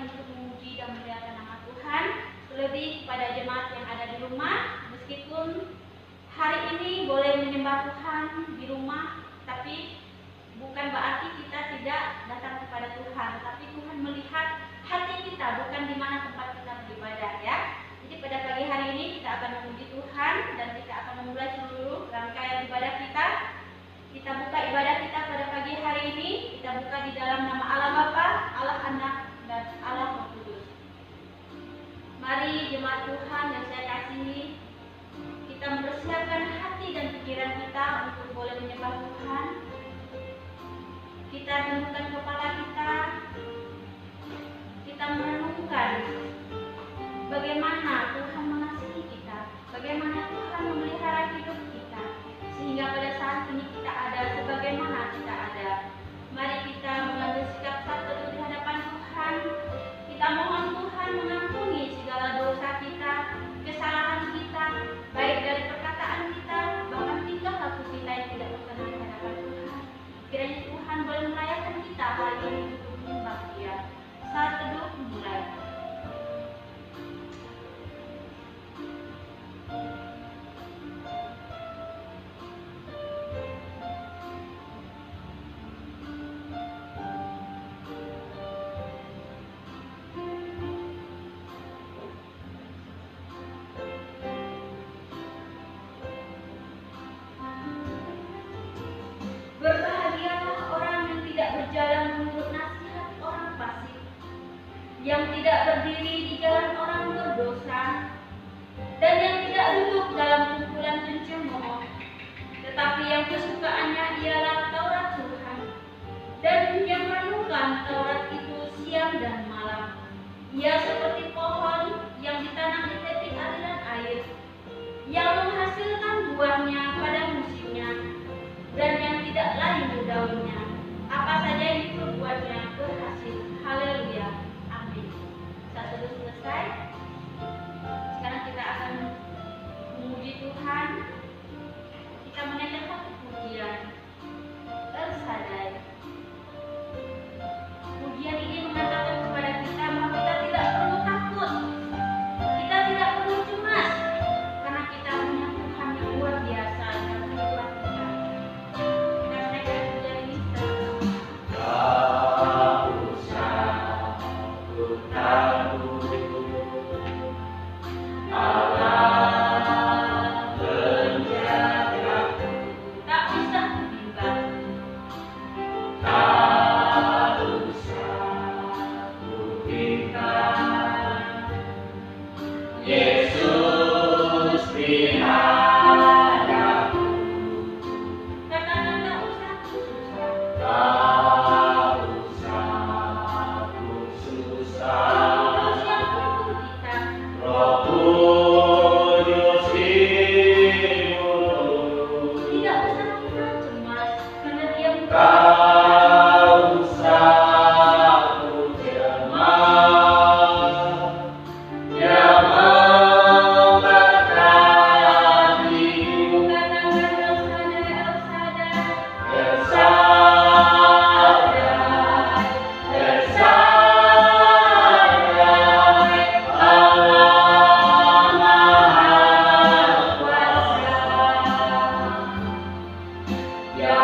untuk memuji dan memuliakan nama Tuhan. Terlebih kepada jemaat yang ada di rumah, meskipun hari ini boleh menyembah Tuhan di rumah, tapi bukan berarti kita tidak datang kepada Tuhan, tapi Tuhan melihat hati kita, bukan di mana tempat kita beribadah, ya. Jadi pada pagi hari ini kita akan memuji Tuhan dan kita akan memulai seluruh rangkaian ibadah kita. Kita buka ibadah kita pada pagi hari ini, kita buka di dalam nama Allah Bapa, Allah Anak, dan Allah Roh Kudus. Mari jemaat Tuhan yang saya kasihi, kita mempersiapkan hati dan pikiran kita untuk boleh menyembah Tuhan. Kita renungkan kepala kita merenungkan bagaimana Tuhan mengasihi kita, bagaimana Tuhan memelihara hidup kita, sehingga pada saat ini kita ada sebagaimana kita ada. Mari kita mengambil sikap satu di hadapan Tuhan. Kita mohon Tuhan mengampuni segala dosa kita, kesalahan kita, baik dari perkataan kita, bahkan tingkah laku kita yang tidak berkenan di hadapan Tuhan. Kiranya Tuhan boleh merayakan kita hari ini untuk menyembah Dia. Saat teduh mulai. Berbahagialah orang yang tidak berjalan menurut nasihat orang fasik, yang tidak berdiri di jalan orang berdosa, dan yang tidak duduk dalam kumpulan pencemooh, tetapi yang kesukaannya ialah Taurat Tuhan, dan yang merenungkan Taurat itu siang dan malam. Ia seperti pohon yang ditanam di tepi aliran air, yang menghasilkan buahnya pada musimnya, dan yang tidak layu daunnya. Apa saja yang diperbuatnya berhasil. Haleluya. Amin. Saat teduh selesai, sekarang kita akan memuji Tuhan. Kita menaikkan satu pujian, El Shaddai. Pujian ini mengatakan kepada kita bahwa kita tidak perlu takut, kita tidak perlu cemas, karena kita punya Tuhan yang luar biasa dalam kehidupan kita. Kita menaikkan pujian ini Ya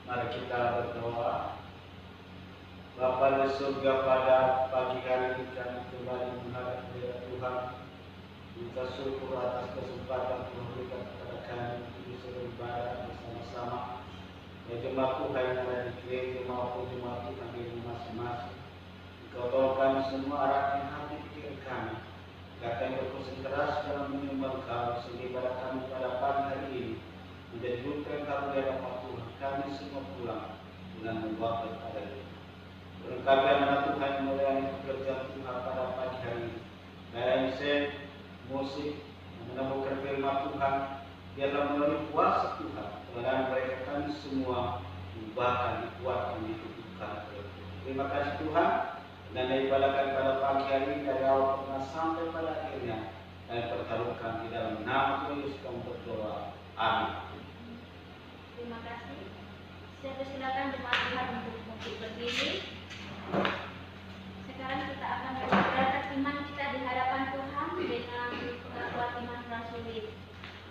Mari kita berdoa. Bapa di surga, pada pagi hari ini kami kembali menghadap hadirat Tuhan. Kita syukur atas kesempatan Tuhan berikan kepada kami untuk bisa beribadah bersama-sama. Ya jemaat Tuhan yang ada di gereja maupun jemaat Tuhan di rumah masing-masing. Engkau tahu kami semua arahkan hati pikir kami. Agar kami berkonsentrasi dalam menyembah Engkau, sehingga ibadah kami pada pagi hari ini menjadi bukti Engkau di hadapan Tuhan. Kami semua pulang dengan membawa kepada berkati anak Tuhan yang melayani pekerjaan Tuhan pada pagi hari ini. MC, musik, menemukan firman Tuhan, biarlah melalui kuasa Tuhan, melayani mereka kami semua bahkan dikuatkan di Tuhan. Terima kasih Tuhan, dan ibadah kami pada pagi hari ini dari awal pernah sampai pada akhirnya kami pertaruhkan di dalam nama Tuhan Yesus kami berdoa. Amin. Terima kasih. Saya persilakan jemaat Tuhan untuk berdiri. Sekarang kita akan memperlihatkan iman kita di hadapan Tuhan dengan pengakuan iman rasuli.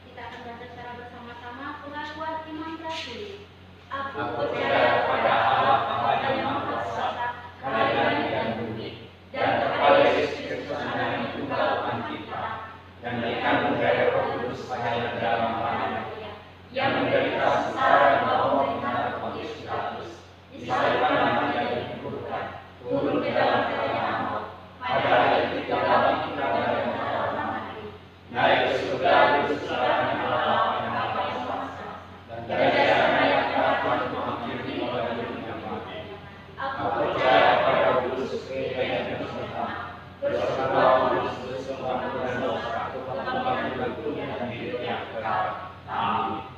Kita akan belajar secara bersama-sama pengakuan iman rasuli. Aku percaya pada Allah Bapa yang Maha Kuasa, Kerajaan dan bumi, dan kepada Yesus Kristus Anak yang tunggal Tuhan kita, dan dikandung dari Roh Kudus sebagai dalam Maria, yang menderita sengsara di bawah pemerintahan Pontius Pilatus, disalibkan dan mati dan dikuburkan, turun ke dalam kerajaan maut, pada hari ketiga bangkit dari antara orang mati, naik ke surga duduk sebelah kanan Allah yang Bapa yang Maha Kuasa, dan dari sana yang akan mengakhiri oleh dunia mati. Aku percaya pada Kudus Gereja yang bersama, bersama Kudus bersama dan dosa, Tuhan dan dunia dan hidup yang kekal. Amin.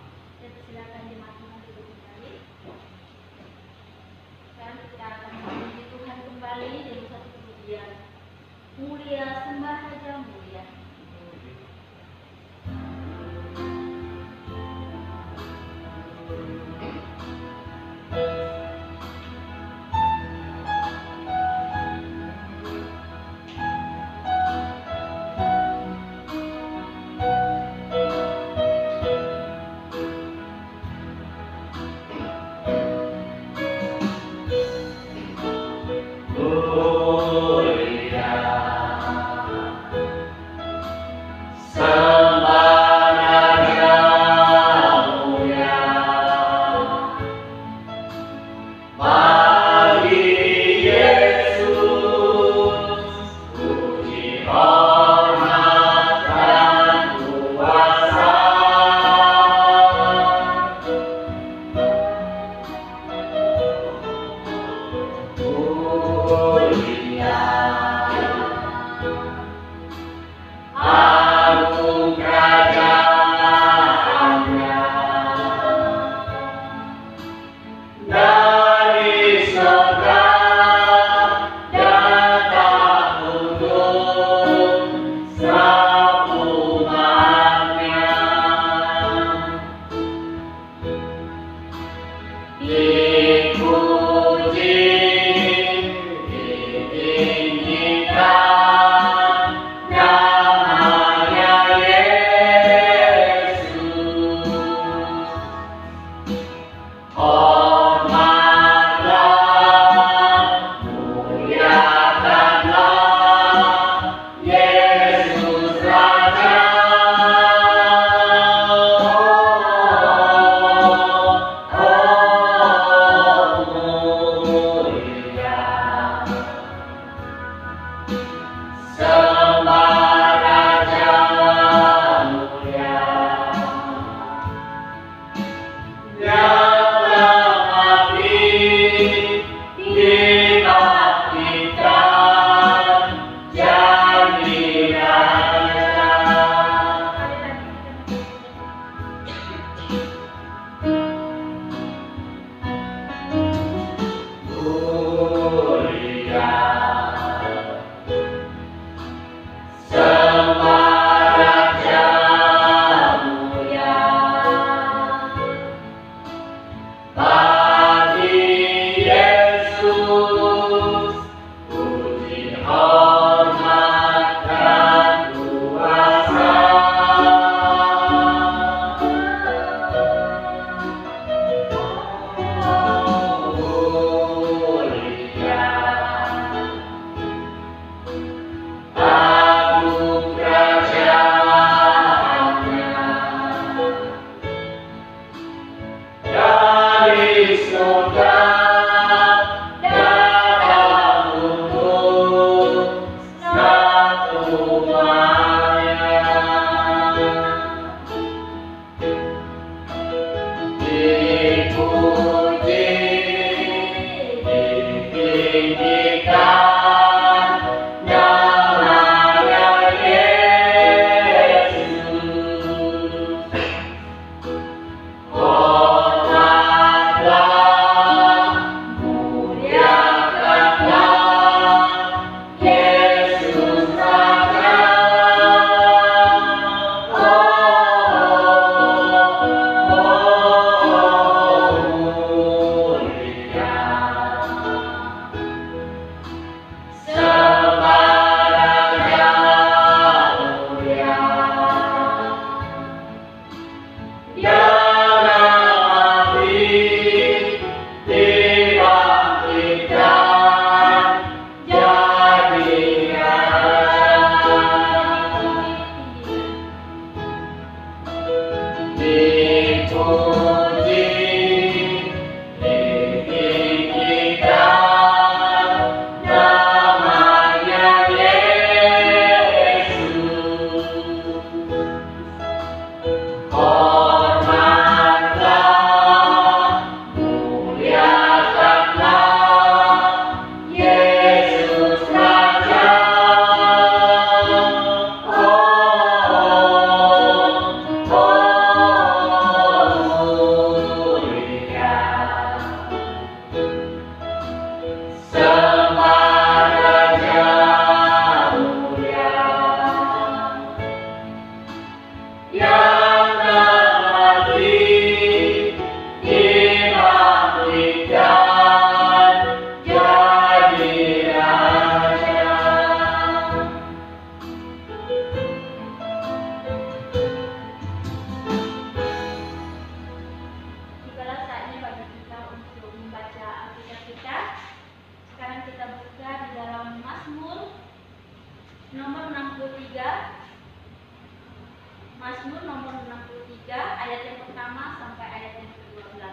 pertama sampai ayat yang ke-12.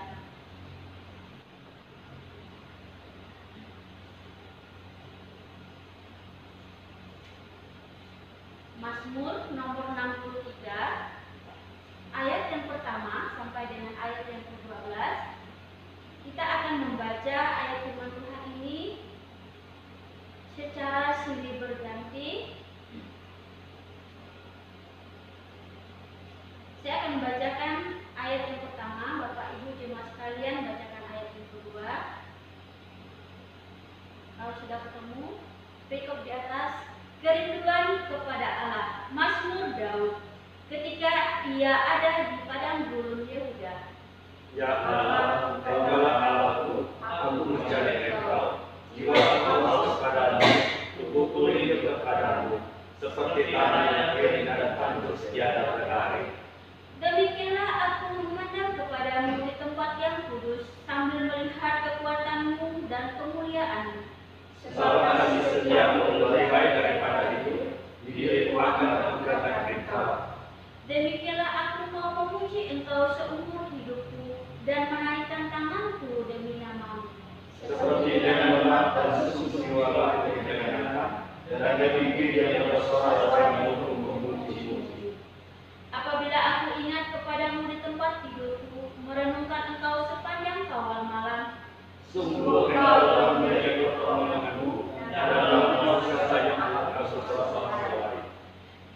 Mazmur nomor 63 ayat yang pertama sampai dengan ayat yang ke-12. Kita akan membaca ayat firman Tuhan ini secara silih berganti. Saya akan membacakan ayat yang pertama, Bapak Ibu jemaat sekalian bacakan ayat yang kedua. Kalau sudah ketemu, pick up di atas. Kerinduan kepada Allah, Mazmur Daud, ketika ia ada di padang gurun Yehuda. Ya Allah, Engkaulah Allahku, aku mencari Engkau. Jiwaku haus padamu, tubuhku rindu kepadamu, seperti tanah yang kering dan tandus tiada berair. Demikianlah aku memandang kepadamu di tempat yang kudus, sambil melihat kekuatanmu dan kemuliaanmu. Sebab kasih setiamu lebih baik daripada itu, diriku akan mengatakan Engkau. Demikianlah aku mau memuji Engkau seumur hidupku dan menaikkan tanganku demi namamu. Seperti dengan lemak dan susu siwalah kekenyangan, dan ada bibir yang bersorak-sorai untuk memuji-muji. Apabila aku ingat kepadamu di tempat tidurku, merenungkan Engkau sepanjang kawal malam, Sungguh Engkau telah menjadi pertolonganku, dan Engkau saja yang bersorak-sorai.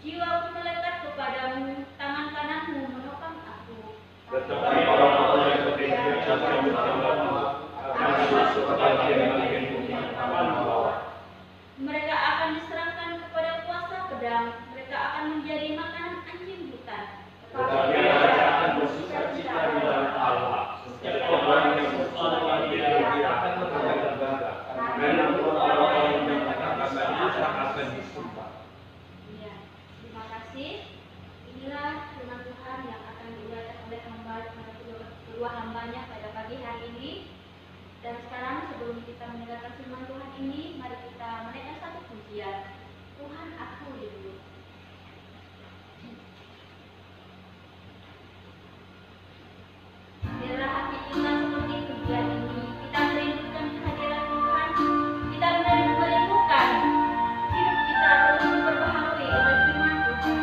jiwaku melekat kepadamu, tangan kananmu menopang aku. Tetapi orang-orang yang berpikir akan bertambah, akan masuk bagian-bagian bumi aman bawah. Mereka akan diserahkan kepada kuasa pedang, mereka akan menjadi makanan anjing hutan. Tetapi raja akan bersukacita di dalam Allah. Setiap orang yang bersuara dia akan mengatakan bangga, karena orang-orang yang mengatakan kita akan disumpah. Ya, terima kasih. Inilah firman Tuhan yang akan dibacakan oleh kedua hambanya pada pagi hari ini. Dan sekarang sebelum kita mendengarkan firman Tuhan ini, mari kita menaikkan satu pujian. Tuhan aku rindu. Biarlah hati kita seperti pujian ini. Kita merindukan kehadiran Tuhan. Kita merindukan hidup kita terus diperbaharui oleh firman Tuhan.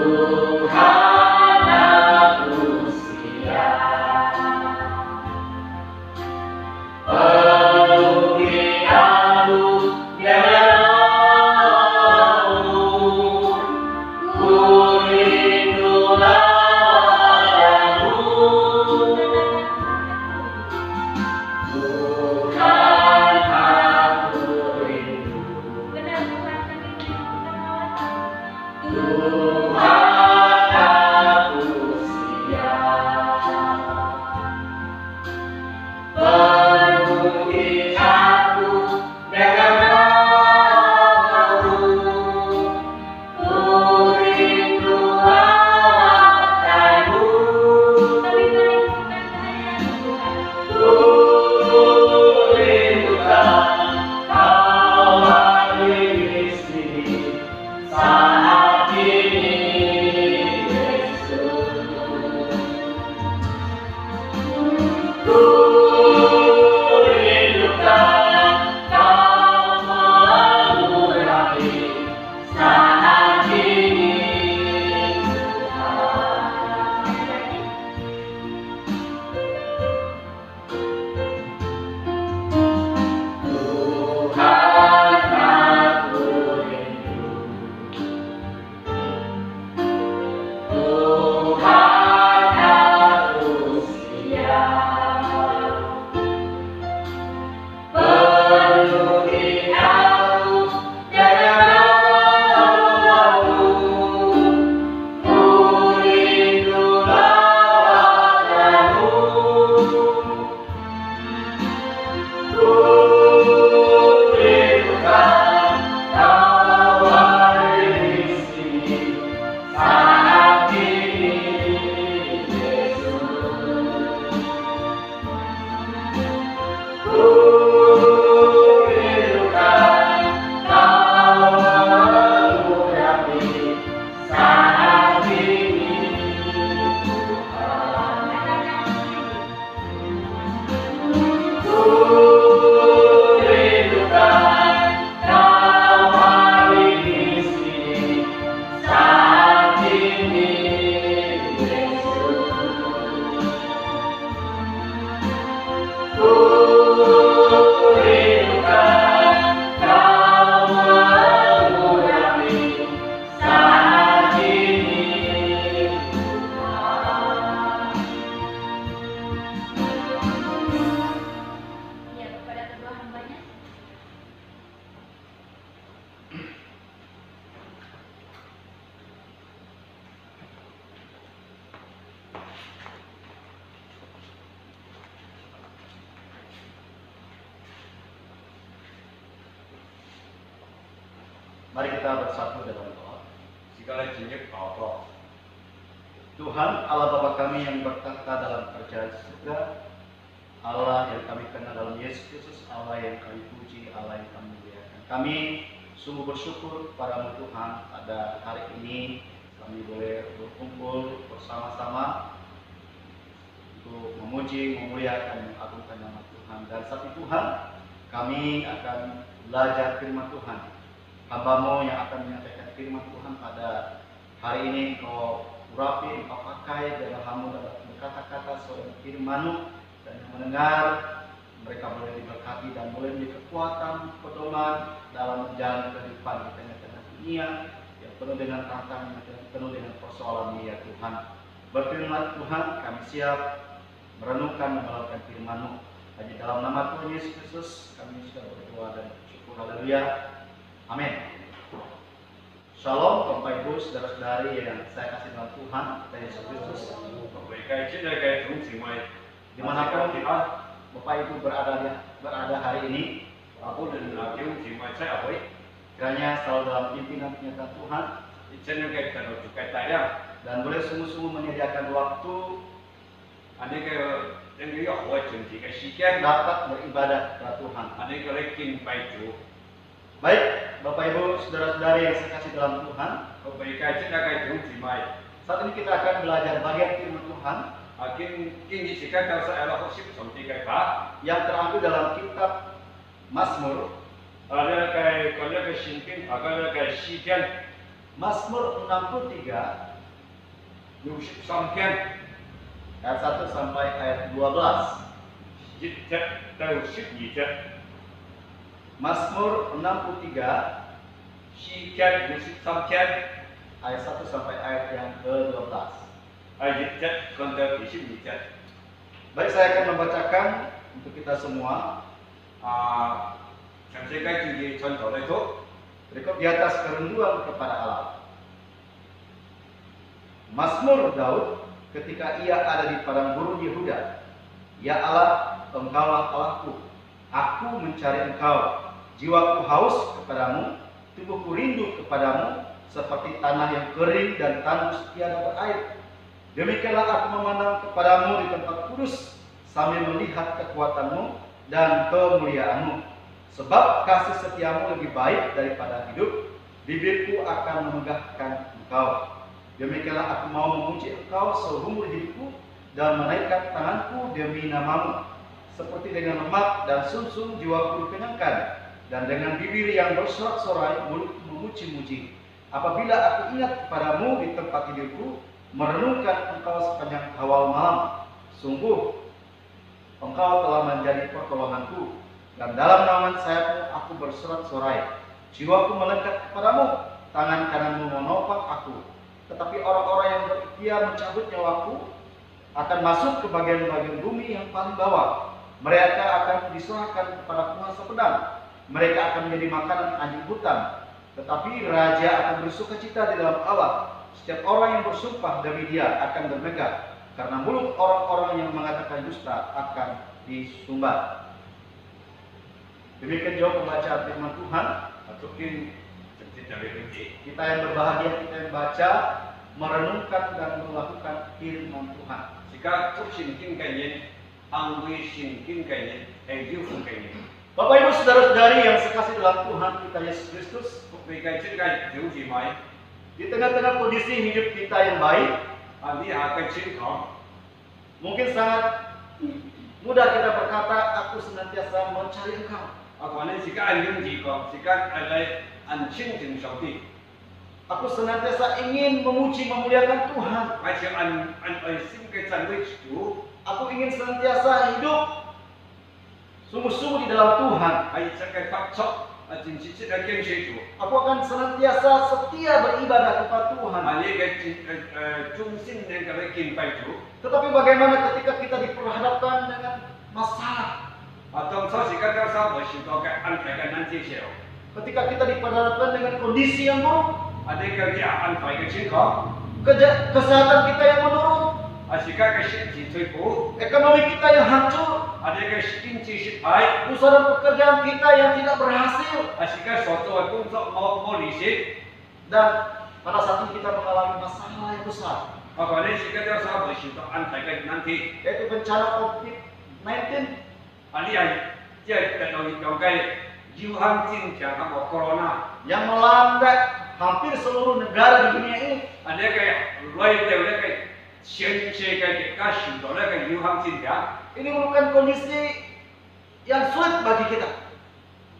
Benar Tuhan, kami merindukan Allah. Kami merindukan kehadiran Tuhan. Saat ini Mari kita bersatu dalam doa. Segala jenis Allah. Tuhan Allah Bapa kami yang bertata dalam kerajaan surga, Allah yang kami kenal dalam Yesus Kristus, Allah yang kami puji, Allah yang kami muliakan. Kami sungguh bersyukur padamu Tuhan, pada hari ini kami boleh berkumpul bersama-sama untuk memuji, memuliakan, mengagungkan nama Tuhan. Dan saat itu Tuhan, kami akan belajar firman Tuhan. Hamba-Mu yang akan menyampaikan firman Tuhan pada hari ini, Kau urapi, Kau pakai dalam hamba dalam berkata-kata seorang firman-Mu, dan yang mendengar mereka boleh diberkati dan boleh menjadi kekuatan, pedoman dalam menjalani kehidupan di tengah-tengah dunia yang penuh dengan tantangan, yang penuh dengan persoalan ya Tuhan. Berfirman Tuhan, kami siap merenungkan dan melakukan firman-Mu. Hanya dalam nama Tuhan Yesus Kristus kami sudah berdoa dan bersyukur. Haleluya. Amin. Shalom Bapak Ibu, saudara-saudari yang saya kasih dalam Tuhan, kita Yesus Kristus. Dimanapun Bapak Ibu berada hari ini, kiranya selalu dalam pimpinan penyertaan Tuhan, dan boleh sungguh-sungguh menyediakan waktu dapat beribadah kepada Tuhan. Baik, Bapak Ibu, saudara-saudari yang saya kasih dalam Tuhan, saat ini kita akan belajar bagian firman Tuhan yang terambil dalam kitab Mazmur. Mazmur 63 ayat 1 sampai ayat 12. Mazmur 63 ayat 1 sampai ayat yang ke-12. Baik, saya akan membacakan untuk kita semua. Berikut di atas kerinduan kepada Allah. Mazmur Daud ketika ia ada di padang gurun Yehuda. Ya Allah, Engkaulah Allahku. Aku mencari Engkau. Jiwaku haus kepadamu, tubuhku rindu kepadamu, seperti tanah yang kering dan tandus tiada berair. Demikianlah aku memandang kepadamu di tempat kudus, sambil melihat kekuatanmu dan kemuliaanmu. Sebab kasih setiamu lebih baik daripada hidup, bibirku akan memegahkan Engkau. Demikianlah aku mau memuji Engkau seumur hidupku, dan menaikkan tanganku demi namamu. Seperti dengan lemak dan sumsum jiwaku dikenyangkan, dan dengan bibir yang bersorak-sorai mulutku memuji-muji. Apabila aku ingat kepadamu di tempat tidurku, merenungkan Engkau sepanjang awal malam. Sungguh Engkau telah menjadi pertolonganku, dan dalam naungan sayapmu aku bersorak-sorai. Jiwaku melekat kepadamu, tangan kananmu menopang aku. Tetapi orang-orang yang berikhtiar mencabut nyawaku akan masuk ke bagian-bagian bumi yang paling bawah. Mereka akan diserahkan kepada penguasa pedang. Mereka akan menjadi makanan anjing hutan. Tetapi raja akan bersukacita di dalam Allah. Setiap orang yang bersumpah demi Dia akan bermegah, karena mulut orang-orang yang mengatakan dusta akan disumbat. Demikian jauh pembacaan firman Tuhan. Kita yang berbahagia, kita yang baca, merenungkan dan melakukan firman Tuhan. Bapak Ibu saudara-saudari yang sekasih dalam Tuhan kita Yesus Kristus, di tengah-tengah kondisi hidup kita yang baik, mungkin sangat mudah kita berkata, aku senantiasa mencari Engkau. Aku senantiasa ingin memuji memuliakan Tuhan. Aku ingin senantiasa hidup sungguh-sungguh di dalam Tuhan. Aku akan senantiasa setia beribadah kepada Tuhan. Tetapi bagaimana ketika kita diperhadapkan dengan masalah? Ketika kita diperhadapkan dengan kondisi yang buruk, kesehatan kita yang menurun, ekonomi kita yang hancur, ada yang skinci sipai, usaha dan pekerjaan kita yang tidak berhasil, asika suatu untuk mau lisik, dan pada saat ini kita mengalami masalah yang besar, apa ni sika dia sahabat syukur antaikan nanti, yaitu bencana COVID-19 aliai dia teknologi kau Yuhan Jin jangan mau corona, yang melanda hampir seluruh negara di dunia ini. ada kayak luar dia kayak siapa kayak kasih, ada kayak Yuhan Jin dia. Ini merupakan kondisi yang sulit bagi kita.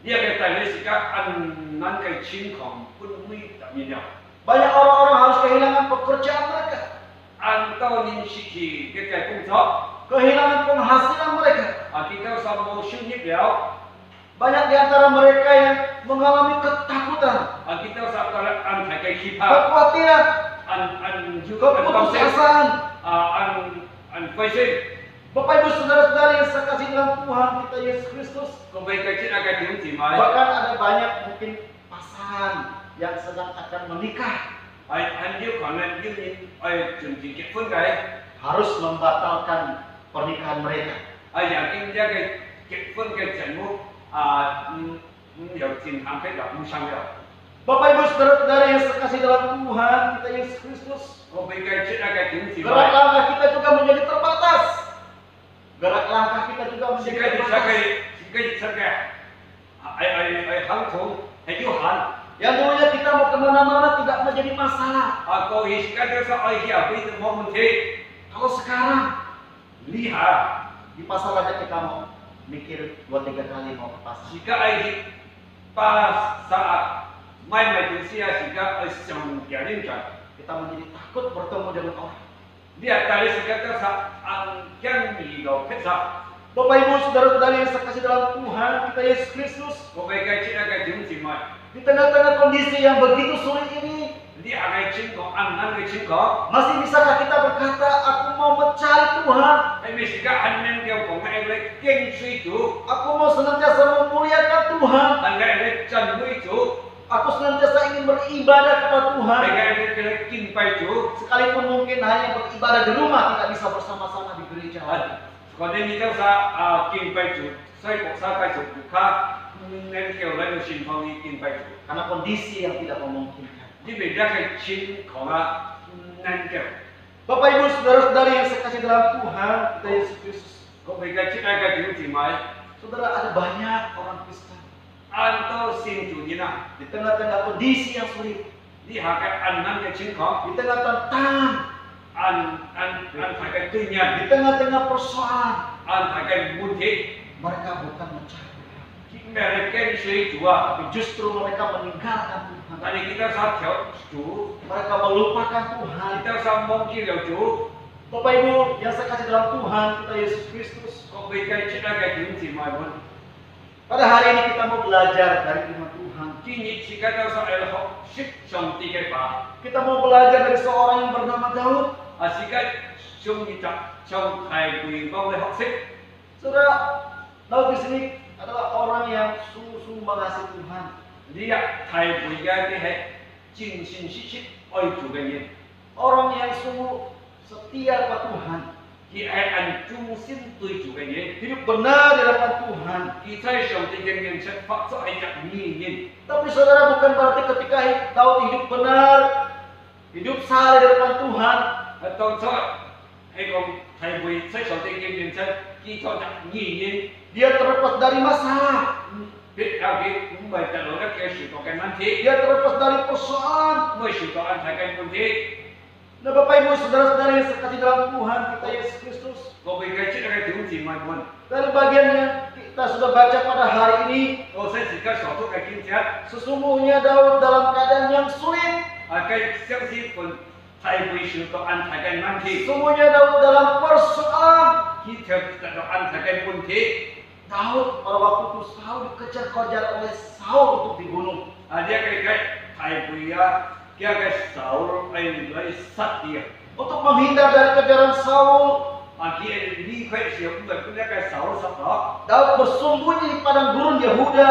Dia kata ni sika anan kayak cincong pun mui tak minyak. Banyak orang-orang harus kehilangan pekerjaan mereka, Antau ni siki kayak kungtok, kehilangan penghasilan mereka. kita sama sunyip liao, Banyak di antara mereka yang mengalami ketakutan, kita sama antai kayak kipa, kekhawatiran, juga keputusasaan. an kuasin. Bapak Ibu saudara-saudari yang saya kasih dalam Tuhan kita Yesus Kristus, Kau baik kecil agak diunci mai. bahkan ada banyak mungkin pasangan yang sedang akan menikah Anjir karena dia ni, junjung pun kai. harus membatalkan pernikahan mereka. Yakin dia kayak pun kayak jenuh,有健康嘅人生嘅。 Bapak Ibu saudara-saudari yang saya kasih dalam Tuhan kita Yesus Kristus, 我俾佢出一個點字 gerak langkah kita juga menjadi terbatas. Gerak langkah kita juga 自己 menjadi 出 terbatas. 嘅，自己出嘅，係肯同係要行。 Yang dulunya kita mau kemana-mana tidak menjadi masalah. 過去時間都實愛嘅，俾冇問題。 Kalau sekarang 呢下 di pasar aja kita mau mikir 2-3 kali mau ke pasar. 時間係pas saat main電視啊，時間係上嘅呢陣。 Kita menjadi takut bertemu dengan orang. Dia tadi sekata angkan hidup kita. Bapak Ibu saudara-saudari yang saya kasih dalam Tuhan kita Yesus Kristus, Kau bagai cina ke jumsi mai. di tengah-tengah kondisi yang begitu sulit ini, Dia agai cingko, anan ke cingko. masih bisakah kita berkata, aku mau mencari Tuhan, Tapi sika anan dia kau mai oleh keng sui tu. aku mau senantiasa memuliakan Tuhan, Angkai oleh candui tu. aku senantiasa ingin beribadah kepada Tuhan, Bagai oleh kimpai tu. sekalipun mungkin hanya beribadah di rumah, tidak bisa bersama-sama di gereja. Kau ni kita sa kimpai tu. Saya kau sa kai tu buka. Nanti kau lagi simpang ni kimpai tu. Karena kondisi yang tidak memungkinkan. Dia beda ke cing kau lah nanti. Bapak Ibu saudara-saudari yang saya kasih dalam Tuhan kita Yesus Kristus, Kau bagai cina ke jumsi mai. saudara, ada banyak orang Kristen Anto sin tu ni na. di tengah-tengah kondisi yang sulit, Di hakai anan ke cingko. di tengah tantangan, An pakai tunya. di tengah-tengah persoalan, An pakai munti. mereka bukan mencari Tuhan, Mereka ni sui dua. tapi justru mereka meninggalkan Tuhan. Tadi kita sahaja tu. Mereka melupakan Tuhan. Kita sambung kira tu. Bapak Ibu yang saya kasih dalam Tuhan kita Yesus Kristus, Kau berikan cita ke jumsi maupun. pada hari ini kita mau belajar dari firman Tuhan. Kini jika kau soal hok sip som tiga pa. Kita mau belajar dari seorang yang bernama Daud. Asikat som kita som hai kui kau boleh hok sip. Saudara, Daud di sini adalah orang yang sungguh-sungguh mengasihi Tuhan. Dia hai kui ga ni hai jin sin si si oi tu ga ni. Orang yang sungguh setia kepada Tuhan, Dia hai an chung sin tui tu ga ni. hidup benar di hadapan Tuhan. Kita som tiga ni set pak so ai jak ni ni. Tapi saudara, bukan berarti ketika Daud hidup benar, hidup saleh di hadapan Tuhan, Atau so ai kong hai kui sai som tiga ni set kita jak ni ni. dia terlepas dari masalah, Biết ao biết cũng vậy, tại lỗi các kêu sự có cái năng thiết. dia terlepas dari persoalan. Mới sự có anh phải cái năng thiết. Nah, Bapak Ibu saudara-saudari yang saya kasih dalam Tuhan kita Yesus Kristus, Có bị cái chuyện cái thứ gì mà buồn. dari bagian yang kita sudah baca pada hari ini, Có sẽ chỉ có sổ thuốc cái kinh chất. sesungguhnya Daud dalam keadaan yang sulit. Cái siêu sĩ còn thay vì sự có anh phải cái năng thiết. Sesungguhnya Daud dalam persoalan. Khi theo có anh phải cái buồn thiết. Daud pada waktu itu Saul dikejar-kejar oleh Saul untuk dibunuh. Dia cái thay vì cái sổ lấy sát dia. Untuk menghindar dari kejaran Saul, Khi đi khỏe siêu cũng vậy cũng cái sổ sát đó. Daud bersembunyi di padang gurun Yehuda.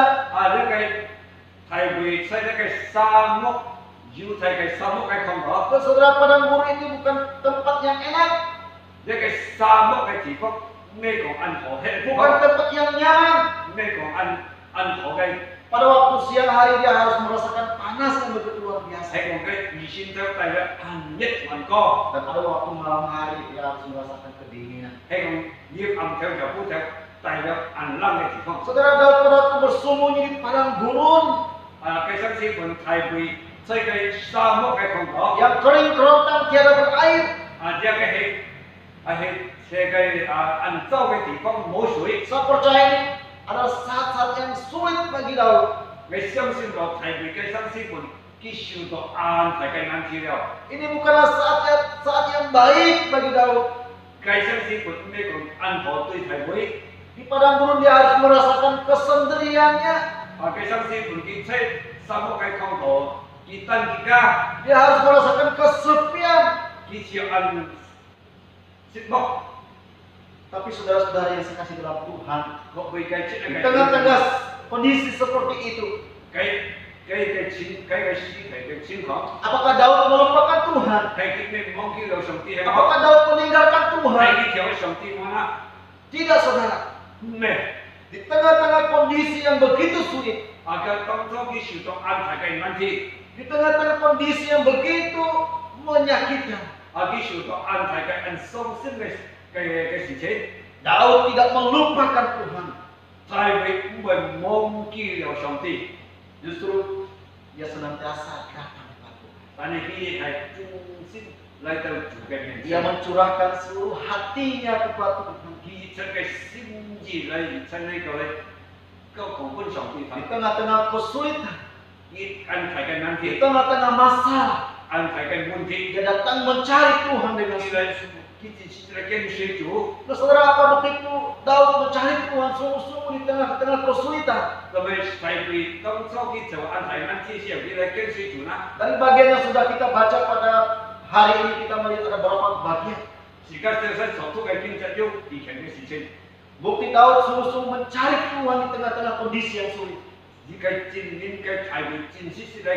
Dia cái thay vì xây cái sa mốc. Dù thay cái sa mốc cái không đó. Saudara, padang gurun itu bukan tempat yang enak. Dia cái sa mốc cái chỉ có 咩講按頭吃 bukan tempat yang nyaman. 咩講按頭嘅 Pada waktu siang hari dia harus merasakan panas yang begitu luar biasa. 係講嘅預先走第一按一萬個， Dan pada waktu malam hari dia harus merasakan kedinginan. 係講要按頭就鋪頭第一按冷嘅地方。 Saudara Daud pada waktu bersembunyi di padang gurun 嘅新師本太會在嘅沙漠嘅曠野， yang kering kerontang tiada berair. 只係世界按州嘅地方冇水。 Saya percaya ini adalah saat-saat yang sulit bagi Daud. 你相信到太會嘅新師本佢受到按大嘅難題了。 Ini bukanlah saat yang baik bagi Daud. 嘅新師本咩講按頭對太會？ Di padang gurun dia harus merasakan kesendiriannya. 嘅新師本佢出沙漠嘅曠野。 kita juga Dia harus merasakan kesepian. kita an sibuk Tapi saudara-saudara yang saya kasih dalam Tuhan, kok berikan di cina tengah-tengah kondisi seperti itu, cái情況 apakah Daud melupakan Tuhan? 係佢忘記了上帝係 Apakah Daud meninggalkan Tuhan? 係佢條上帝mana Tidak, saudara. 咩 Di tengah-tengah kondisi yang begitu sulit, agar當初佢受到安排嘅問題 di tengah-tengah kondisi yang begitu menyakitkan, 佢受到安排嘅很傷心嘅事情 Daud tidak melupakan Tuhan. 太會唔會忘記了上帝 Justru dia senantiasa datang kepada Tuhan. 但係佢係忠心嚟到主嘅面 Dia 前 mencurahkan seluruh hatinya kepada Tuhan. 佢出嘅心意嚟親呢個咧個confirm上帝 Di tengah-tengah kesulitan, 佢安排嘅問 di 題 tengah-tengah masalah, 安排嘅問題 dia datang mencari Tuhan dengan 佢 sungguh. 嚟佢嚟跟隨主 Nah, saudara, apa begitu Daud mencari Tuhan sungguh-sungguh di tengah-tengah kesulitan? 咁樣係佢當初佢就安排問題時候佢嚟跟隨主啦。 Dari bagian yang sudah kita baca pada hari ini, kita melihat ada beberapa bagian. 而家正身所做嘅經濟要以前嘅事情， Bukti Daud sungguh-sungguh mencari Tuhan di tengah-tengah kondisi yang sulit. 而家正面嘅係會正式嚟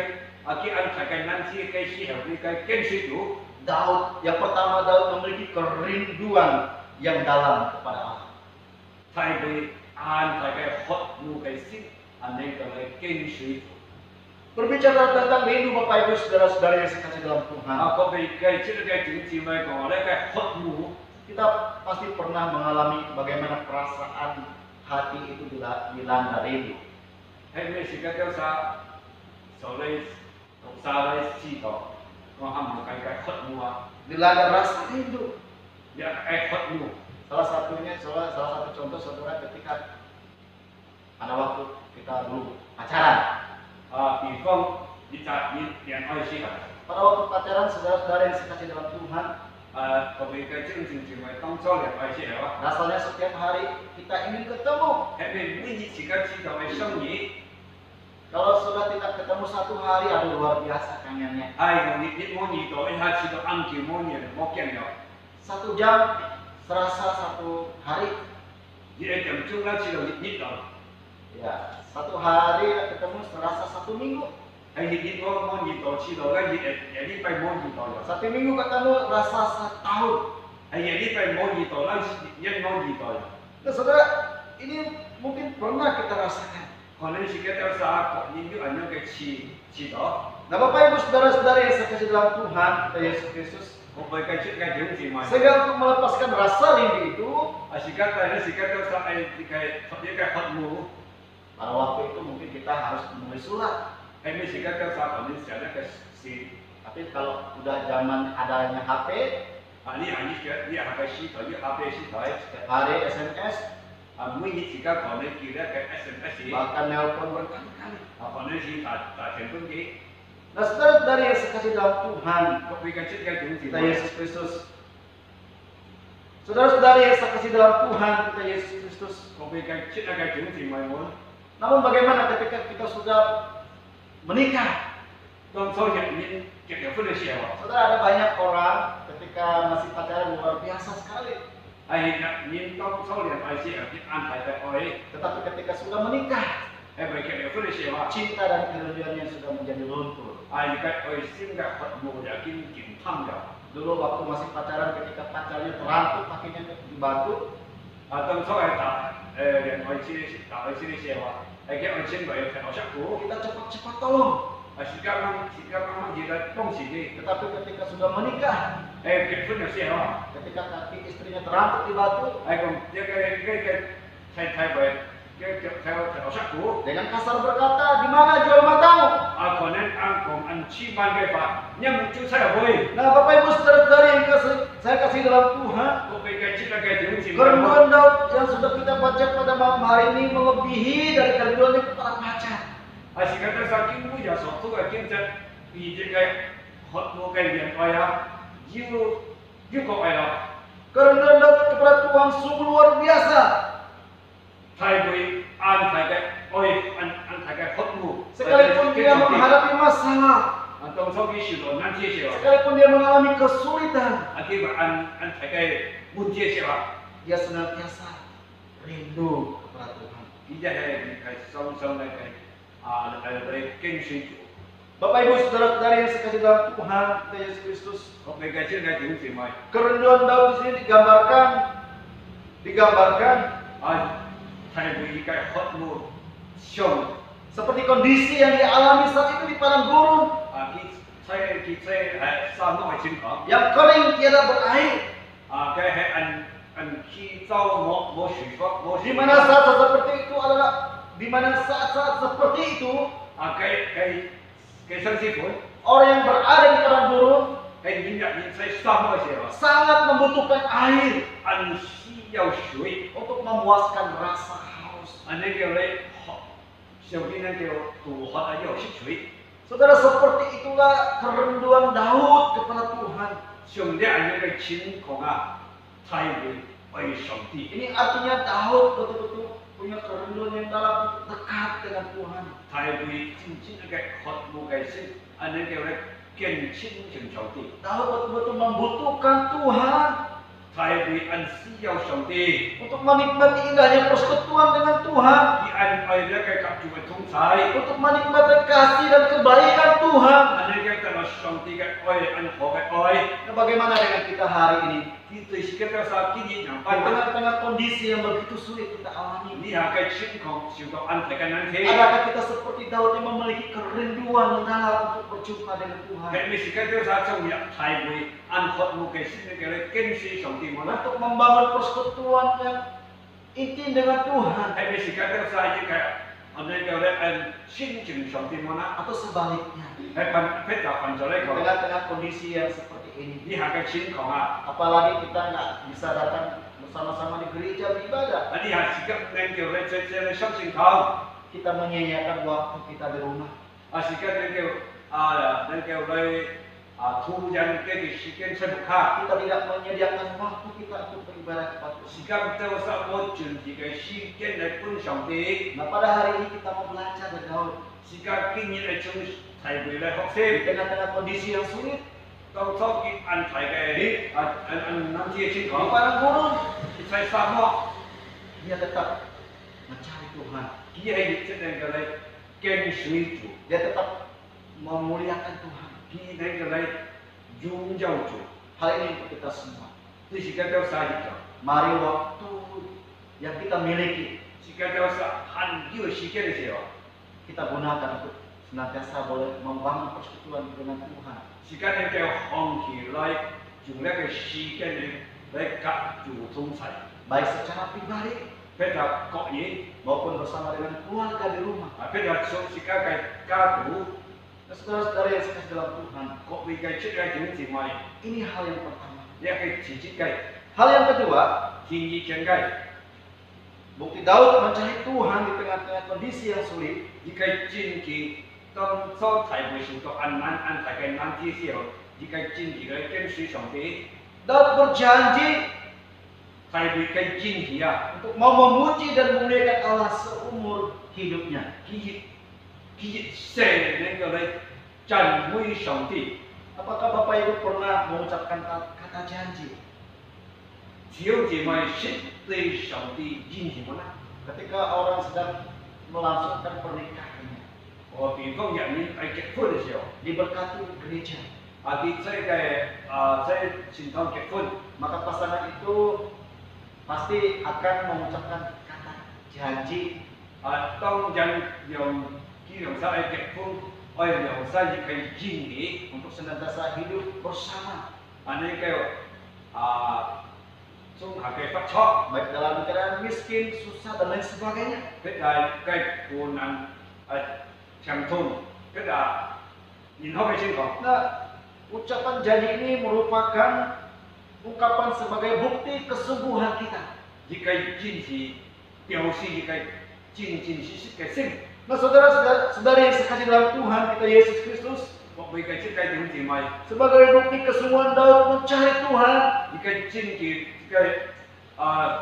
佢安排嘅問題嘅時候佢嚟跟隨主。 Daud, yang pertama Daud memiliki kerinduan yang dalam kepada Allah. 係會安排嘅渴慕嘅心，係呢個嚟跟隨主。 Berbicara tentang rindu Bapak Ibu saudara-saudara yang saya kasih dalam Tuhan, 個被嘅出嘅點字咪講咧嘅渴慕， kita pasti pernah mengalami bagaimana perasaan hati itu dilanda rindu. 係咩時間都曬，所以讀曬嚟知道，我係唔係嘅渴慕啊， Dilanda rasa rindu. 一係渴慕。 Salah satu contoh saudara ketika pada waktu kita dulu pacaran. 比方你戀愛時候， Pada waktu pacaran saudara-saudara yang saya kasih dalam Tuhan, 個被嘅正正成為當初戀愛時候啊， rasanya setiap hari kita ingin ketemu. 係咪每日時間知道嘅相遇， Kalau sudah tidak ketemu satu hari, aduh luar biasa kangennya. 係用熱摸耳朵，一下知道暗叫摸嘢冇見了， 1 jam serasa 1 hari. 一點鐘啦知道熱啦， Ya, 1 hari ketemu serasa 1 minggu. 係熱摸耳朵知道咧，日呢塊摸耳朵啦， 1 minggu ketemu rasa 1 tahun. 係日呢塊摸耳朵啦，一摸耳朵啦。 Nah, saudara, ini mungkin pernah kita rasakan. 可能時間都曬，你要咁樣嘅知道， Nah, Bapak Ibu saudara-saudara yang saya kasih dalam Tuhan, kita Yesus Kristus, 我被嘅出嘅點字咪。 sehingga untuk melepaskan rasa rindu itu, 時間都曬係渴慕。 pada waktu itu mungkin kita harus menulis surat. 係咩時間都曬可能成日嘅事， Tapi kalau udah zaman adanya HP, 呢係嘅時代，呢係嘅時代， setiap hari SMS, 每日時間可能叫咧嘅 SMS， bahkan nelpon berkali-kali. 可能是大成本機， Nah, saudara-saudara yang saya kasih dalam Tuhan, 個被嘅出嘅點字 kita Yesus Kristus. Saudara-saudara yang saya kasih dalam Tuhan, kita Yesus Kristus. 個被嘅出嘅點字咪滿。 Namun bagaimana ketika kita sudah menikah? 當初入面結咗婚嘅時候， Saudara, ada banyak orang ketika masih pacaran luar biasa sekali. 係入面當初戀愛時候啲安排嘅愛， Tetapi ketika sudah menikah, 係咪結咗婚嘅時候， cinta dan kerinduannya sudah menjadi luntur. 而家愛先嘅渴慕就已經減淡咗。 Dulu waktu masih pacaran, ketika pacarnya terangkut kakinya di batu, 当初係連愛情打愛情嘅時候係叫愛情為頭上股， kita cepat-cepat tolong. sekarang kita tongsi ni, Tetapi ketika sudah menikah, 結婚嘅時候， ketika kaki istrinya terangkut di batu, 咁太頭上股， dengan kasar berkata, di mana jual matamu? 可能按千萬嘅法，因為做出去， Nah, Bapak Ibu saudara-saudari yang saya kasih dalam Tuhan, 我被嘅出嚟嘅點錢， kerenduan Daud yang sudah kita baca pada malam hari ini melebihi dari kerenduan yang para pacar. 時間都曬經會有所做嘅經濟，而隻嘅學我嘅人愛要個愛啦， Kerenduan Daud kepada Tuhan sungguh luar biasa. 太會按太嘅愛按太嘅學我， Sekalipun dia menghadapi masalah, 當初佢受到難題嘅時候， sekalipun dia mengalami kesulitan, 佢話按太嘅問題嘅時候， dia senantiasa rindu kepada Tuhan. 佢就係雙雙嘅嚟經水主， Bapak Ibu saudara-saudari yang sekasih dalam Tuhan kita Yesus Kristus, 我被嘅出嚟點錢咪， kerenduan Daud di sini digambarkan 太會嘅學我上， seperti kondisi yang dialami saat itu di padang gurun 佢三個情況， yang kering tiada berair. 佢係按氣周冇水法，冇 Di mana saat-saat seperti itu adalah di mana saat-saat seperti itu 佢新師傅， orang yang berada di padang gurun 佢現在三個時候， sangat membutuhkan air 按需要水， untuk memuaskan rasa haus. 按呢叫你學，上邊呢叫杜學要識水， Saudara, seperti itulah kerenduan Daud kepada Tuhan. 上帝按呢個情況太會愛上帝， Ini artinya Daud betul-betul punya kerenduan yang dalam dekat dengan Tuhan. 太會真正嘅學我嘅心，按呢叫你見親近上帝， Daud betul-betul membutuhkan Tuhan 太會按需要上帝， untuk menikmati indahnya persekutuan dengan Tuhan, 而按愛呢個及住嘅同在。 untuk menikmati kasih dan kebaikan Tuhan. Anaknya kalau sangti ke oi, an hokai oi, Nah, bagaimana dengan kita hari ini? kita sekitar sakit Di yang pada tengah-tengah kondisi yang begitu sulit kita alami, ni akan singkong singkong an tekan nanti. adakah kita seperti Daud yang memiliki kerinduan yang dalam untuk berjumpa dengan Tuhan, Kami sekitar saja yang Thai boleh an hot muka sini kalau kensi sangti mana. untuk membangun persekutuan yang intim dengan Tuhan, Kami sekitar saja kayak anak kalau an singkong sangti mana. atau sebaliknya? Peta panjolek Di kalau tengah-tengah kondisi yang seperti ini, ni akan singkong apalagi kita nggak bisa datang bersama-sama di gereja beribadah, Ani sikap neng kalau cecil singkong. kita menyia-nyiakan waktu kita di rumah. Sikap neng kalau thu yang ke sikap sebuka. Kita tidak menyediakan waktu kita untuk beribadah kepada Tuhan. Sikap tahu sama junti ke sikap neng pun sangti. Nah, pada hari ini kita mau belajar dari Daud. Sikap kini ecung Thai boleh Di hoksir. tengah-tengah kondisi yang sulit, Tahu ki an Thai ke an nanti di singkong. padang gurun, Saya sama dia tetap mencari Tuhan. dia hidup sedang kalau ken sui tu. Dia tetap memuliakan Tuhan. Dia neng kalau jung jauh tu. Hal ini untuk kita semua. Tu sikap tahu saya tu. Mari waktu yang kita miliki, Sikap tahu saya han dia sikap siapa. kita gunakan untuk senantiasa boleh membangun persekutuan dengan Tuhan. Sikap neng kalau hongki lai jung lagi sikap neng lai kap tu tung sai. Baik secara pribadi Peta kok ni. maupun bersama dengan keluarga di rumah. Peta so sikap kai katu. Nah, saudara-saudara yang sekasih dalam Tuhan, Kok bikai cerai junti mai. ini hal yang pertama. Dia kai cicit kai. Hal yang kedua, Tinggi kian kai. bukti Daud mencari Tuhan di tengah-tengah kondisi yang sulit. Jika jin ki tong so Thai boleh singkong an Thai kai nanti siapa. Jika jin ki kai ken sui sangti. Daud berjanji Thai boleh kai jin dia. untuk mau memuji dan memuliakan Allah seumur hidupnya. Ki sen neng kalau jan mui sangti. Apakah Bapak Ibu pernah mengucapkan kata janji? Jiu je mai sit tei sangti jin di mana. Ketika orang sedang melangsungkan pernikahannya, Oh, 比方人呢係結婚嘅時候， diberkati gereja, 啲即係即係傳統結婚， maka pasangan itu pasti akan mengucapkan kata janji. 當人用基隆山嘅結婚，我哋用山亦係建議， untuk senantiasa hidup bersama, 呢個綜合嘅發錯， baik dalam keadaan miskin, susah dan lain sebagainya. 佢係困難長痛，佢然後嘅情況。 Nah, ucapan janji ini merupakan ungkapan sebagai bukti kesungguhan kita. 亦係堅持表示亦係真真實實嘅心。 Nah, saudara-saudari yang sekasih dalam Tuhan kita Yesus Kristus, 我哋嘅即係點姊妹， sebagai bukti kesungguhan Daud mencari Tuhan, 亦係堅持亦係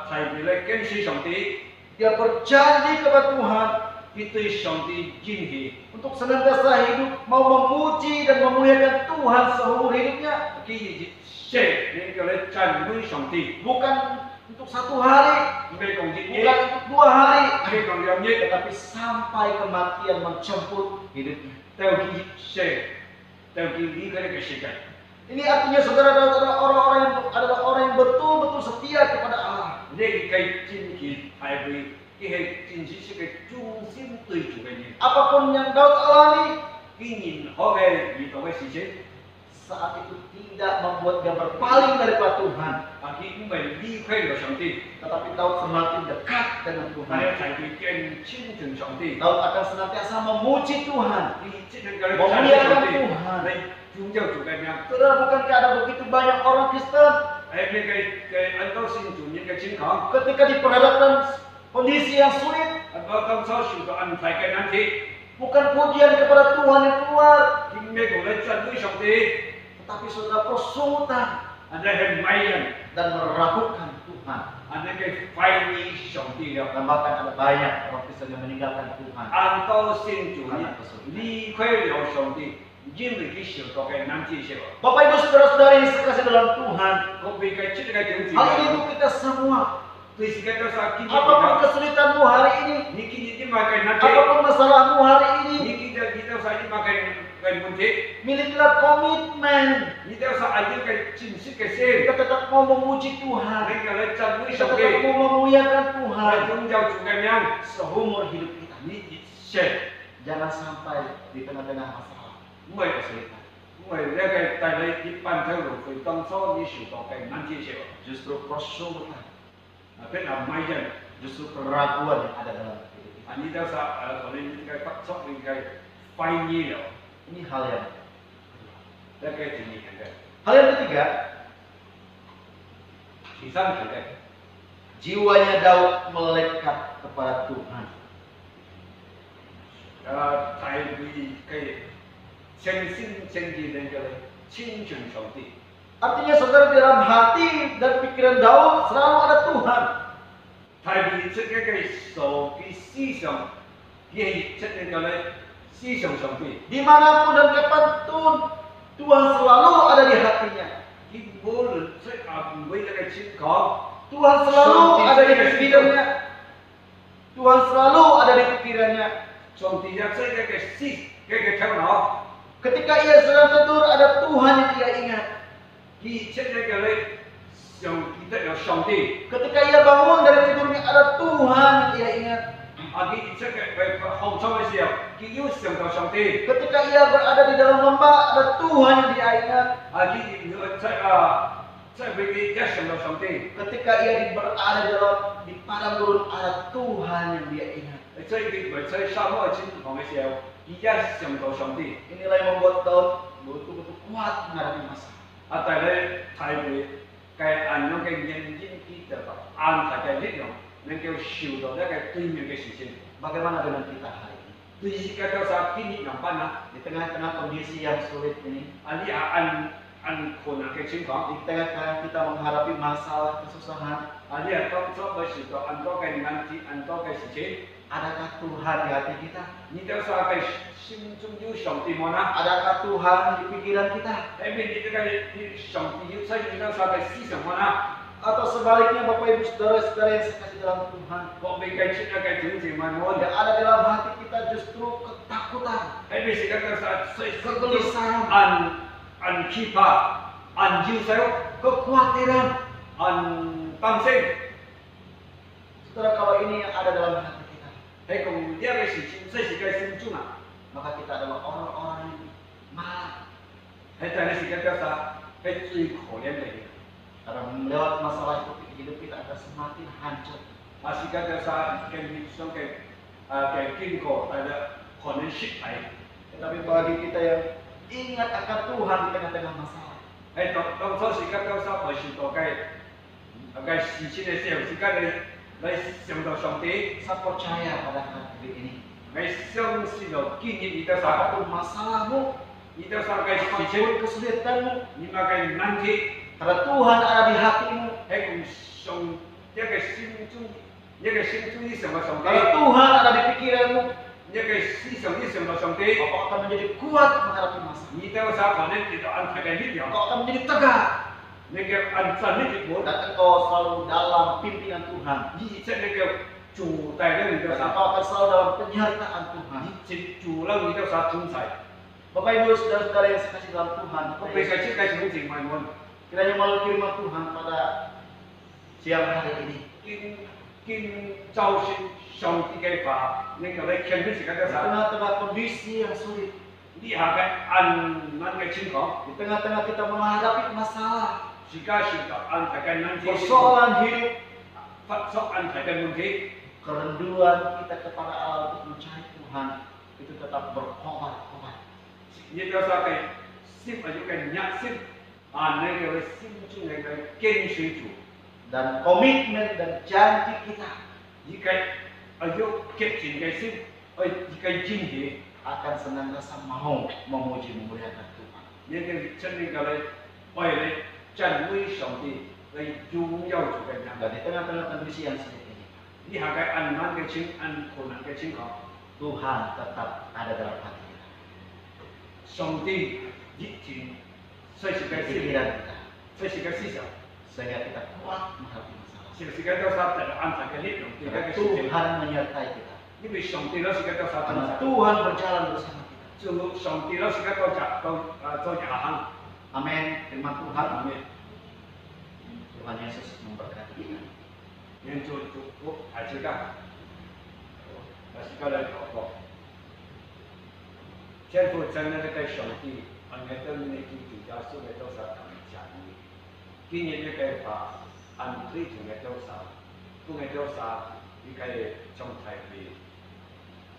提嚟跟隨上帝， dia berjanji kepada Tuhan 佢對上帝堅持， untuk senantiasa hidup mau memuji dan memuliakan Tuhan seumur hidupnya, 佢亦寫你叫你讚美上帝， bukan untuk 1 hari, 唔係講日 bukan 夜， untuk 2 hari, 唔係講兩夜， tetapi sampai kematian menjemput hidupnya. 都佢寫，都佢離開呢個世界。 Ini artinya saudara Daud adalah orang yang betul-betul setia kepada Allah. 呢個堅持係會，佢係真實實嘅忠心對住嘅人。 Apapun yang Daud alami 既然可嘅遇到嘅事情， saat itu tidak membuat dia berpaling daripada Tuhan, 佢唔係離開咗上帝， tetapi Daud semakin dekat dengan 係 Tuhan. 一齊去更親近上帝。 Daud akan senantiasa memuji Tuhan. 佢即係佢讚美上帝，嚟宗教做嘅咩？ Saudara, bukankah ada begitu banyak orang Kristen 喺呢嘅很多先做呢嘅情況， ketika diperhadapkan kondisi yang sulit, 當初受到安排嘅難題， bukan pujian kepada Tuhan yang keluar, 佢咩講咧讚美上帝， tetapi saudara persungutan 係係迷人， dan meragukan Tuhan. 係嘅懷疑上帝了。 Dan bahkan ada banyak orang Kristen yang meninggalkan Tuhan. 按多先做呢，離開了上帝，因為佢受到嘅難題時候， Bapak Ibu saudara-saudari yang sekasih dalam Tuhan, 我俾佢出嘅種子， hal ini untuk kita semua. 對自己都係堅持 Apapun 嘅。 kesulitanmu hari ini, 你見啲乜嘅難題？ apapun masalahmu hari 你 ini, 見到曬啲乜嘅問題？ milikilah komitmen. 你都係愛啲嘅真實嘅心， Kita tetap mau memuji Tuhan, 你嘅咧讚美 kita 上帝， tetap mau memuliakan 係 Tuhan 宗教做嘅咩？ seumur hidup kita. 你寫 Jangan sampai di tengah-tengah masalah 唔係 kesulitan, 唔係呢個帶你一班條路去當初你受到嘅難題時候， justru persungutan, 佢係迷人。 justru keraguan yang ada dalam hidup kita. 你都係可能你嘅不足，你嘅懷疑了， Ini hal yang 呢個係第二嘅。 hal yang ketiga, 第三條嘅， jiwanya Daud melekat kepada Tuhan. 係會嘅誠心誠意嘅親近上帝。 Artinya saudara di dalam hati dan pikiran Daud selalu ada Tuhan. 係會出一個受嘅思想，佢係出一個咧思想上帝。 Dimanapun dan kapanpun Tuhan selalu ada di hatinya. 佢無論出每一個情況， Tuhan selalu ada di pikirannya. Tuhan selalu ada di pikirannya. 上帝有出一個思一個頭腦， Ketika ia sedang tidur ada Tuhan yang ia ingat. 佢出一個咧上記得有上帝。 Ketika ia bangun dari tidurnya ada Tuhan yang ia ingat. 佢出嘅放鬆嘅時候，佢要想到上帝。 Ketika ia berada di dalam lembah ada Tuhan yang dia ingat. 佢即係佢一想到上帝。 Ketika ia berada di padang gurun ada Tuhan yang dia ingat. 所以佢唔使沙漠情況嘅時候，佢一想到上帝。 Inilah yang membuat Daud betul-betul kuat menghadapi masalah. 但係咧，睇佢嘅按樣嘅認真記得安排嘅力量，能夠受到一個對面嘅事情。 Bagaimana dengan kita hari ini? 對自己都係經歷難辦啊！ Di tengah-tengah kondisi yang sulit ini, 你按困難嘅情況， di tengah-tengah kita menghadapi masalah kesusahan, 你係當初嘅時候，按多嘅難題，按多嘅事情， adakah Tuhan di hati kita? 你都係嘅心中有上帝嗎？ Adakah Tuhan di pikiran kita? 喺面你嘅上帝要使你都係嘅思想嗎？ Atau sebaliknya Bapak Ibu Saudara-saudara yang sekasih dalam Tuhan, 我俾佢出一個整治問我， yang ada dalam hati kita justru ketakutan, 喺面時間都係 kegelisahan, 按期盼，按憂愁， kekhawatiran, 按擔心。Saudara, kalau ini yang ada dalam hati kita, 喺共呢一個事情，這是個心中啊， maka kita adalah orang-orang yang malang. 喺第一時間叫啥？係最可憐嘅人。 Karena melewat masalah itu, hidup kita akan semakin hancur. 時間叫啥？嘅面上嘅經過，但係可能失敗。 Tetapi bagi kita yang ingat akan Tuhan di tengah-tengah masalah, 喺當初時間叫啥？我受到嘅事情嘅時候，時間你想到上帝， saya percaya pada hari ini, 你相信到經驗你叫啥？ apapun masalahmu, 你叫啥嘅事情？ apapun kesulitanmu, 你嘛嘅難題， karena Tuhan ada di hatimu, 喺共上一個心中，一個心中你想到上帝， karena Tuhan ada di pikiranmu, 一個思想你想到上帝， kau akan menjadi kuat menghadapi masalah. 你叫啥？可能得到安排嘅力量， Kau akan menjadi tegar 你嘅安神嘅結果， dan engkau selalu dalam pimpinan Tuhan. 你即係你嘅主帶領你叫 Dan 啥？ engkau akan selalu dalam penyertaan Tuhan. 你接主領你叫啥總裁？ Bapak Ibu saudara-saudara yang saya kasih dalam Tuhan, 我俾佢設計總情問我， kiranya melalui firman Tuhan pada siang hari ini, 見就算上帝嘅話，你叫你傾嘅時間叫 di 啥？ tengah-tengah kondisi yang sulit, 呢下嘅安難嘅情況， di tengah-tengah kita menghadapi masalah, 時間受到安排嘅難題， persoalan hidup, 發生安排嘅問題， kerenduan kita kepada Allah untuk mencari Tuhan itu tetap berkobar-kobar. 你叫啥嘅心或者嘅熱心，啊，你叫你心中嘅跟隨主， Dan komitmen dan janji kita 而家要激情嘅心，而家堅持， akan senantiasa mau memuji memuliakan Tuhan. 你嘅真係叫你為你讚美上帝，嚟擁有主嘅人。 Dan di tengah-tengah kondisi yang sulit ini, 呢下嘅安難嘅情，安困難嘅情況， Tuhan tetap ada dalam hati kita, 上帝熱情，隨時嘅 di 思 pikiran 想， kita, 隨時嘅思想， sehingga kita kuat menghadapi masalah. 隨時嘅都啥就安排嘅力量，對 Karena 嘅事情。 Tuhan menyertai kita, 因為上帝老是嘅都啥 karena 同 Tuhan berjalan bersama kita. 就上帝老是嘅做行， Amin. Firman Tuhan, 阿咩？ Tuhan Yesus memberkati kita. 願做祝福大家，我是個嚟禱告。天父真係嘅上帝，我哋對你嘅主耶穌嘅多少感謝你。今日嘅計劃，按推崇嘅多少，都嘅多少，你嘅將太平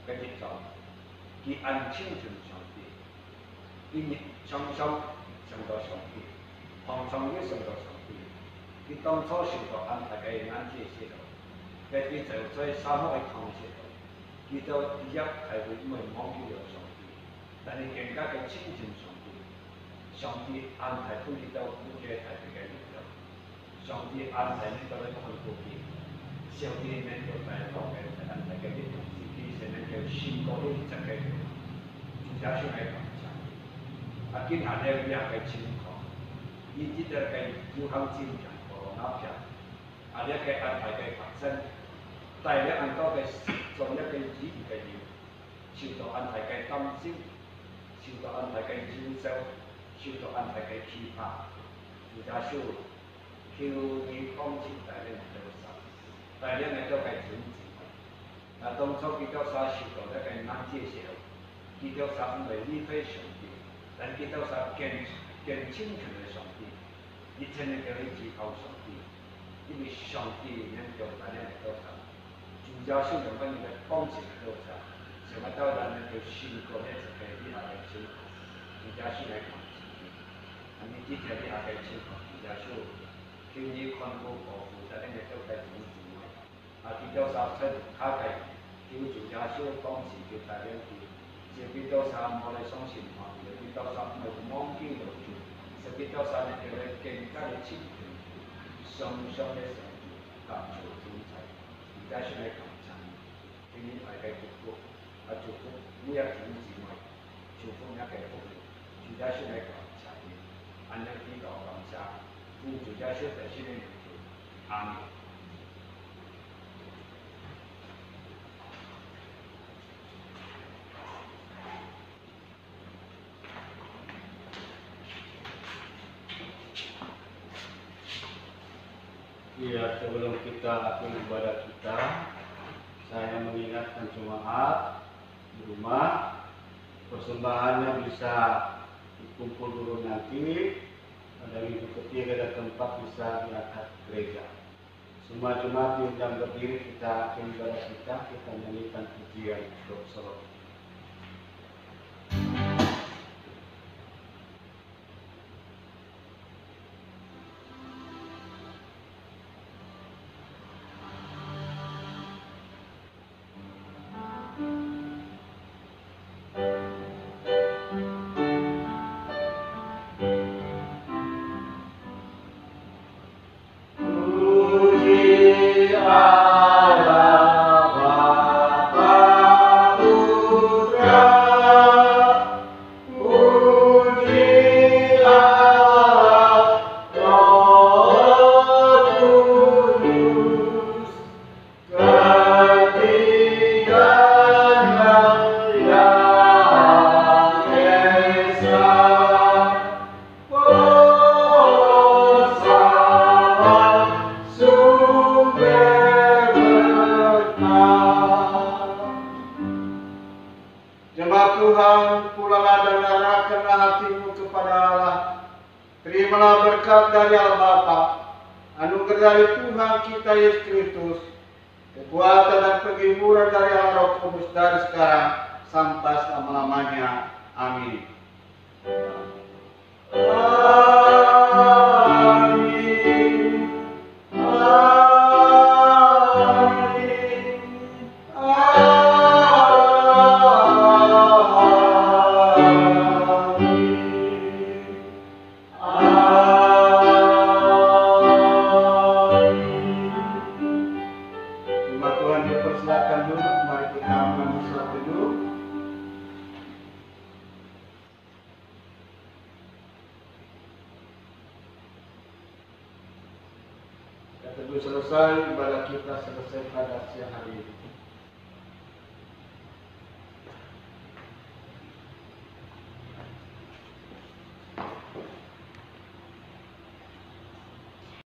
嘅節奏，佢按清楚上帝，今日雙雙上到上帝，旁上也上到上帝。佢當初受到安排嘅眼界時候，佢哋就在沙漠嘅堂時候，佢就一係會因為忘記咗上帝，但係更加嘅親近上帝，上帝安排佢哋到唔嘅太平嘅力量，上帝安排你到嚟看過佢，上帝能夠帶到嘅安排嘅力量，自己係能夠信過呢隻嘅，主要係講講，啊，今下呢個樣嘅情況，呢啲就係要靠堅強。拿票，啊！你嘅安排嘅發生，但係你按多嘅做一個指示嘅要，受到安排嘅擔心，受到安排嘅接受，受到安排嘅期盼，主耶穌求你幫助帶領我哋手，帶領我哋嘅準備。啊，當初佢到啥受到一個難題嘅時候，佢到啥唔係離開上帝，但佢到啥更清楚嘅上帝。一切能夠依靠上帝，因為上帝能夠帶領你到達。主要是用你的幫助到達，什麼到達能夠信過呢就係以下嘅情況。主要是來講上帝，你今天以下嘅情況，主要是叫你看顧保護，帶領你到達主主位。啊，佢到啥出卡計，叫主要是幫助佢帶領佢，就佢到啥冇嚟相信我，就佢到啥冇忘記咗主。特別到啥呢？叫你更加嘅親近，雙雙嘅上帝，感受主宰，而家先嚟講真，今年大家祝福，啊祝福每一種姊妹，祝福一個福利，而家先嚟講真，按照呢個講法，奉主耶穌嘅聖名祈求，阿門。Ya, sebelum kita akhiri ibadah kita, saya mengingatkan jemaat di rumah, persembahannya bisa dikumpul dulu nanti. Pada minggu ketiga ada tempat bisa di atas gereja. Semua jemaat yang berdiri, kita akhiri ibadah kita nyanyikan pujian doa. Jemaat Tuhan, pulanglah dan arahkanlah hatimu kepada Allah. Terimalah berkat dari Allah Bapa, anugerah dari Tuhan kita Yesus Kristus, kekuatan dan penghiburan dari Allah Roh Kudus dari sekarang sampai selama-lamanya. Amin. Dipersilakan duduk, mari kita mengambil surat teduh. Kita teduh selesai, ibadah kita selesai pada siang hari ini.